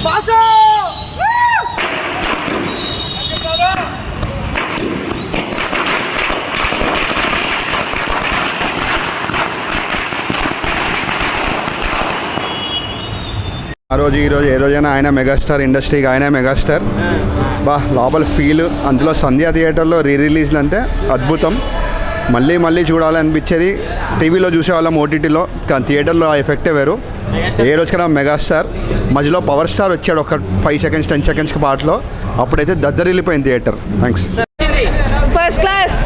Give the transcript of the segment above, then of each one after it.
ఆ రోజు ఈరోజు ఏ రోజైనా ఆయన మెగాస్టార్, ఇండస్ట్రీకి ఆయన మెగాస్టార్. లోపల ఫీల్ అందులో సంధ్యా థియేటర్లో రిలీజ్లు అంటే అద్భుతం. మళ్ళీ మళ్ళీ చూడాలనిపించేది. టీవీలో చూసేవాళ్ళం, ఓటీటీలో, కానీ థియేటర్లో ఆ ఎఫెక్టే వేరు. ఏ రోజుకైనా మెగాస్టార్. మధ్యలో పవర్ స్టార్ వచ్చాడు ఒక 5 seconds 10 seconds పాటలో, అప్పుడైతే దద్దరిల్లిపోయింది థియేటర్. థ్యాంక్స్. First class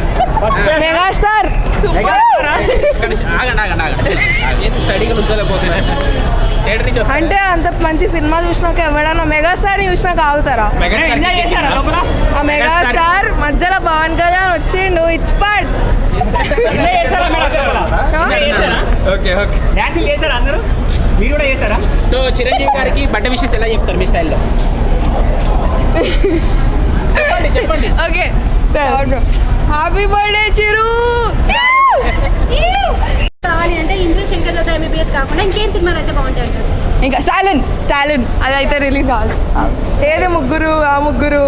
megastar. అంటే అంత మంచి సినిమా చూసినాక ఎవడన్నా మెగాస్టార్ని చూసినాక ఆగుతారా? ఆ మెగాస్టార్ మధ్యలో పవన్ కళ్యాణ్ వచ్చిండు, ఇట్స్ పార్ట్. సో చిరంజీవి గారికి బర్త్డే విషెస్ ఎలా చెప్తారు మీ స్టైల్లో? చెప్పండి. ఓకే, హ్యాపీ బర్త్డే చిరు. కావాలి అంటే ఇంద్ర శంకర్ దాదా ఎంబీబీఎస్ కాకుండా ఇంకేం సినిమాలు అయితే బాగుంటాయి అంటారు? ఇంకా స్టాలిన్ అది అయితే రిలీజ్ కావాలి. ఏది ముగ్గురు ముగ్గురికి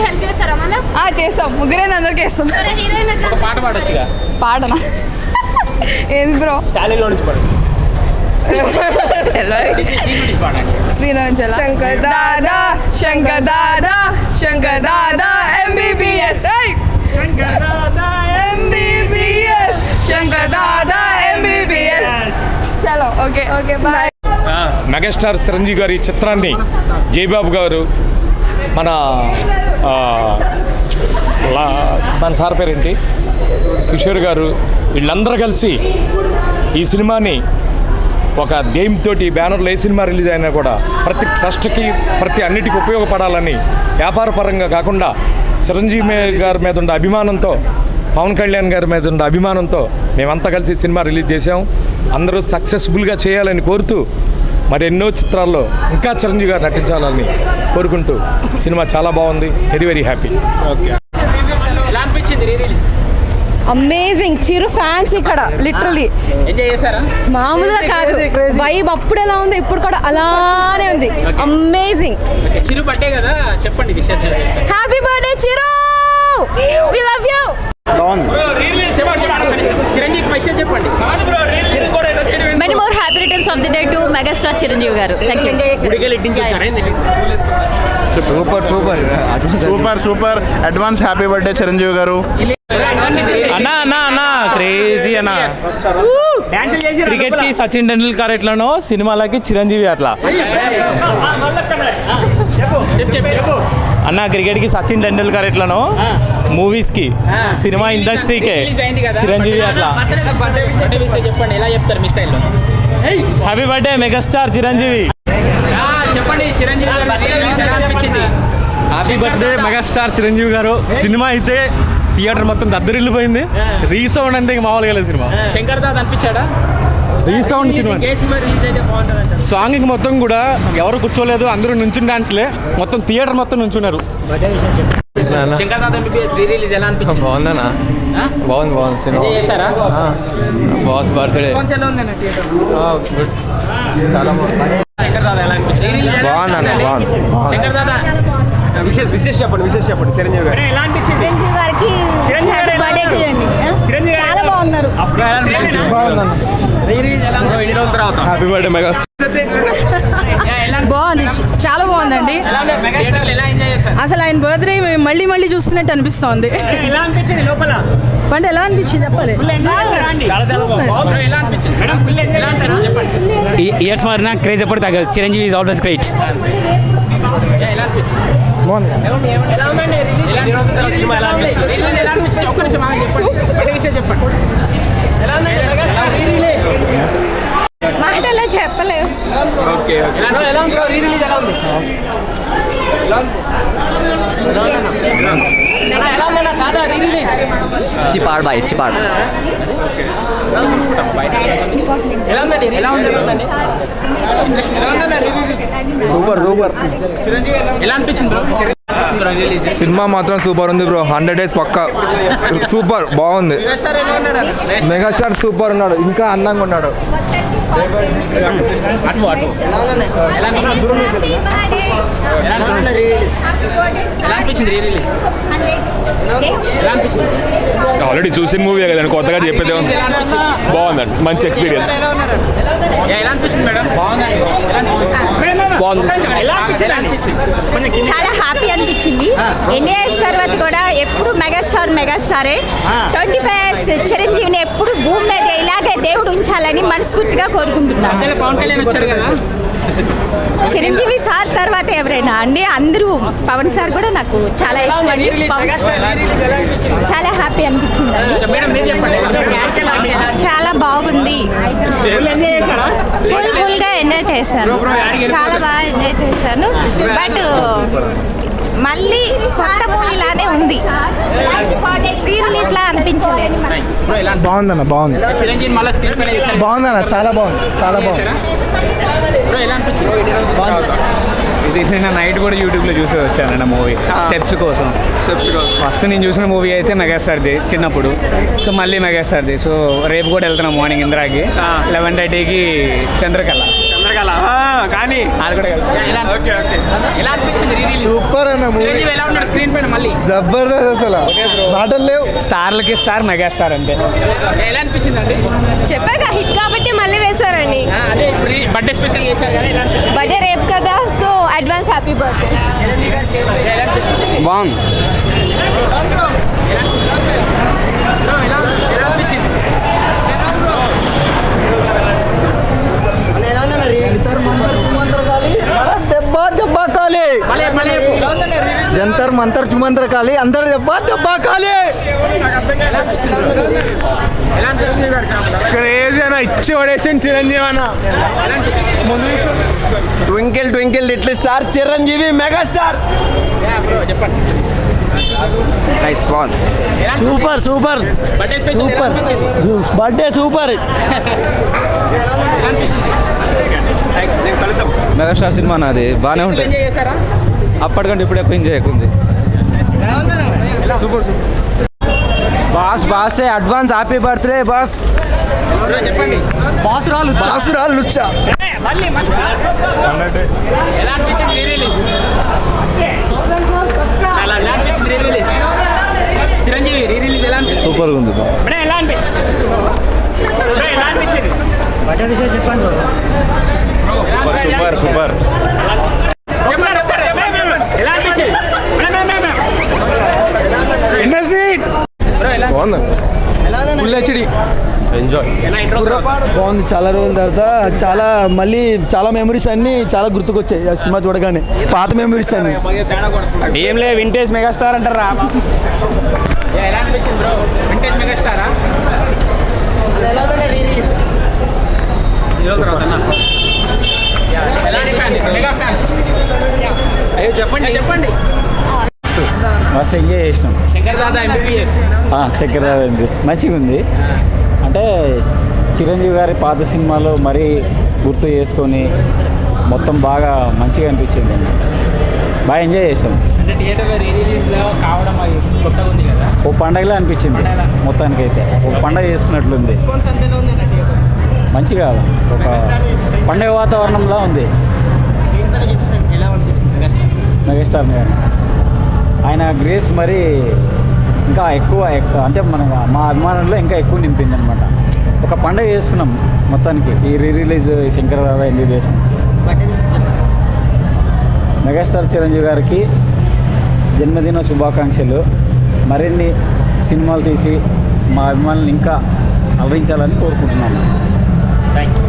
హెల్ప్ చేస్తారా మళ్ళీ? చేస్తాం, ముగ్గురే అందరికి వేస్తాం. పాట పాడొచ్చుగా. పాడనా? ఏది బ్రో? స్టాలిన్ లో నుంచి పాడు. Shankar Dada MBBS, Shankar Dada MBBS. చలో, ఓకే బాయ్. మెగాస్టార్ చిరంజీవి గారి చిత్రాన్ని జయబాబు గారు, మన సార్ పేరేంటి, కిషోర్ గారు, వీళ్ళందరూ కలిసి ఈ సినిమాని ఒక ధ్యేయంతో బ్యానర్లో ఏ సినిమా రిలీజ్ అయినా కూడా ప్రతి ట్రస్ట్కి ప్రతి అన్నిటికీ ఉపయోగపడాలని, వ్యాపార పరంగా కాకుండా చిరంజీవి గారి మీద ఉన్న అభిమానంతో, పవన్ కళ్యాణ్ గారి మీద ఉన్న అభిమానంతో మేమంతా కలిసి సినిమా రిలీజ్ చేసాం. అందరూ సక్సెస్ఫుల్గా చేయాలని కోరుతూ, మరి ఎన్నో చిత్రాల్లో ఇంకా చిరంజీవి గారు నటించాలని కోరుకుంటూ సినిమా చాలా బాగుంది. Very happy. ఓకే, ఎలా అనిపించింది రీ రిలీజ్? అమేజింగ్. చిరు ఫ్యాన్స్ ఇక్కడ లిటరలీ ఎంజాయ్ చేశారా? మామూలుగా కాదు. వైబ్ అప్పుడు ఎలా ఉంది, ఇప్పుడు కూడా అలానే ఉంది. అమేజింగ్. చిరు బర్త్డే కదా, చెప్పండి విషయం. Happy birthday Chiru, we love you. Chiranjeevi విషయం చెప్పండి. Many more happy returns of the day to megastar Chiranjeevi garu. Thank you. Super advance happy birthday Chiranjeevi garu. అన్నా క్రేజీ అన్నా. క్రికెట్ కి సచిన్ టెండూల్కర్ ఎట్లనో సినిమాలకి చిరంజీవి అట్లా అన్న. క్రికెట్ కి సచిన్ టెండూల్కర్ ఎట్లనో మూవీస్ కి, సినిమా ఇండస్ట్రీకే చిరంజీవి అట్లా. చెప్పండి, ఎలా చెప్తారు మీ స్టైల్లో? Happy birthday megastar Chiranjeevi. చెప్పండి, చిరంజీవి అనిపించింది. హ్యాపీ బర్త్డే మెగాస్టార్ చిరంజీవి గారు. సినిమా అయితే థియేటర్ మొత్తం దద్దరిల్లిపోయింది. రీసౌండ్ అంటే ఇంక మామూలుగా లేదు సినిమా. శంకర్ దాదా అనిపించాడా? రీసౌండ్ సినిమా. సాంగ్ మొత్తం కూడా ఎవరు కూర్చోలేదు, అందరూ నుంచుని డాన్స్లే. మొత్తం థియేటర్ మొత్తం నుంచున్నారు. Shankar Dada MBBS re release ఎలా అనిపించింది? బాగుందన్నా, బాగుంది సినిమా. చేశారా? బాస్ బర్త్డే చాలా బాగుంది. శంకర్ దాదా ఎలా అనిపించింది? బాగుంది. శంకర్ దాదా విశేష చెప్పండి చిరంజీవి గారు ఎలా అనిపించింది? చిరంజీవి గారికి హ్యాపీ బర్త్డే చేయండి. చాలా బాగున్నారు. Happy birthday megastar. బాగుంది, చాలా బాగుందండి. అసలు ఆయన బర్త్డే మళ్ళీ చూస్తున్నట్టు అనిపిస్తోంది. అంటే ఎలా అనిపించింది చెప్పాలి. ఇయర్స్ మారినా క్రేజ్ ఎప్పుడు తగ్గదు. Chiranjeevi is always great. మాటల్లో చెప్పలేవు. చిపాడ్ బాయ్ చిపాడ్. సూపర్ ఎలా అనిపించింది బ్రో? అనిపించింది బ్రో రిలీజ్? సినిమా మాత్రం సూపర్ ఉంది బ్రో, 100 days పక్కా సూపర్ బాగుంది. మెగాస్టార్ సూపర్ ఉన్నాడు, ఇంకా అందంగా ఉన్నాడు. అటు అటు ఎలా అనిపించింది రిలీజ్? ఎలా అనిపించింది? ఆల్రెడీ చూసిన మూవీ కదండి, కొత్తగా చెప్పేది బాగుందండి, మంచి ఎక్స్పీరియన్స్. ఎలా అనిపించింది మేడం? చాలా హ్యాపీ అనిపించింది. ఎన్ని ఇయర్స్ తర్వాత కూడా ఎప్పుడు మెగాస్టారే 25 years చిరంజీవిని ఎప్పుడు భూమి మీద ఇలాగే దేవుడు ఉంచాలని మనస్ఫూర్తిగా కోరుకుంటున్నాను. పవన్ కళ్యాణ్ వచ్చాడు కదా, చిరంజీవి సార్ తర్వాత ఎవరైనా అండి, అందరూ పవన్ సార్ కూడా నాకు చాలా ఇష్టం అండి. చాలా హ్యాపీ అనిపించింది అండి. మేడం మీరు చెప్పండి. చాలా బాగుంది, ఫుల్గా ఎంజాయ్ చేశాను, చాలా బాగా ఎంజాయ్ చేశాను. బట్ మళ్ళీ కొత్త మూవీలానే ఉంది, రీ రిలీజ్ లా అనిపించలేదు. బాగుందన్న, బాగుంది. చిరంజీవి మళ్ళీ స్క్రీన్ పైన చేశారు. బాగుందన్న, చాలా బాగుంది, చాలా బాగుంది. బ్రో ఎలా అనిపించింది? ఇది నేను నైట్ కూడా యూట్యూబ్లో చూసి వచ్చానన్న మూవీ స్టెప్స్ కోసం. ఫస్ట్ నేను చూసిన మూవీ అయితే మెగాస్టార్ది చిన్నప్పుడు, సో మళ్ళీ మెగాస్టార్ది. సో రేపు కూడా వెళ్తున్నాం మార్నింగ్ ఇందిరాకి, 11:30కి చంద్రకళ కానీ వాళ్ళు కూడా వెళ్తాం. ఎలా అనిపించింది రిలీజ్? సూపర్ అన్న మూవీ, చిరంజీవి ఎలా ఉన్నాడు స్క్రీన్ పైన మళ్ళీ? జబర్దస్త్, అసలు మాటలు లేవు. స్టార్లకి స్టార్ మెగాస్టార్ అంతే. ఎలా అనిపించింది అండి? చెప్పాక హిట్ కాబట్టి మళ్ళీ వేశారండి. అదే ఇప్పుడు బర్త్డే స్పెషల్ చేశారు కదా, ఎలా అనిపించింది? బర్త్డే రేపు కదా, సో అడ్వాన్స్ హ్యాపీ బర్త్డే. ఎలా అనిపించింది? బాగుంది. బ్రో ఎలా అనిపించింది? జంతర్ మంతర్ చుమంతర్ కాలి, అందరు దెబ్బ కాలి. క్రేజీ అన్న, ఇచ్చి పడేసింది చిరంజీవి అన్న. Twinkle twinkle little star Chiranjeevi megastar. చెప్పండి. సూపర్ సూపర్ బర్త్డే స్పెషల్ ఎలా అనిపించింది? Birthday super. మెగాస్టార్ సినిమా నాది బాగానే ఉంటుంది, ఎంజాయ్ చేశారా? అప్పటికంటే ఇప్పుడు ఎక్కువ ఎంజాయ్ అవుతుంది. Super boss advance happy birthday boss. చెప్పండి. బాసురాలు లుచ్చా. ఎలా అనిపించింది రిలీజ్? ఎలా అనిపించింది రిలీజ్? చిరంజీవి రిలీజ్ ఎలా అనిపించింది? సూపర్ ఉంది. ఎలా అనిపించింది? ఎలా అనిపించింది? Super super. ఎలా అనిపించింది? బాగుంది, ఫుల్ హెచ్డి ఎంజాయ్. బాగుంది. చాలా రోజుల తర్వాత మళ్ళీ చాలా మెమరీస్ అన్ని చాలా గుర్తుకొచ్చాయి ఆ సినిమా చూడగానే, పాత మెమరీస్ అన్ని. ఏం లే, వింటేజ్ మెగాస్టార్ అంటారా. ఎలా అనిపించింది బ్రో? వింటేజ్ మెగాస్టారా? చెప్పండి చెప్పండి. మస్తు ఎంజాయ్ చేసినాం. శంకర్ దాదా ఎంబీబీఎస్ శంకర్ మంచిగా ఉంది. అంటే చిరంజీవి గారి పాత సినిమాలో మరీ గుర్తు చేసుకొని మొత్తం బాగా మంచిగా అనిపించింది, బాగా ఎంజాయ్ చేసాం. అంటే థియేటర్లో రిలీజ్లో కావడం అది కొత్తగా ఉంది కదా, ఓ పండగలా అనిపించింది మొత్తానికైతే, ఒక పండగ చేసుకున్నట్లుంది. మంచిగా ఒక పండగ వాతావరణంలా ఉంది. మెగాస్టార్ గారు ఆయన గ్రేస్ మరి ఇంకా ఎక్కువ అంటే మా అభిమానుల్లో ఇంకా ఎక్కువ నింపింది అనమాట. ఒక పండగ చేసుకున్నాం మొత్తానికి ఈ రిలీజ్ శంకర్ దాదా ఎంబీబీఎస్ నుంచి. మెగాస్టార్ చిరంజీవి గారికి జన్మదిన శుభాకాంక్షలు. మరిన్ని సినిమాలు తీసి మా అభిమానులను ఇంకా అలరించాలని కోరుకుంటున్నాను. Thank you.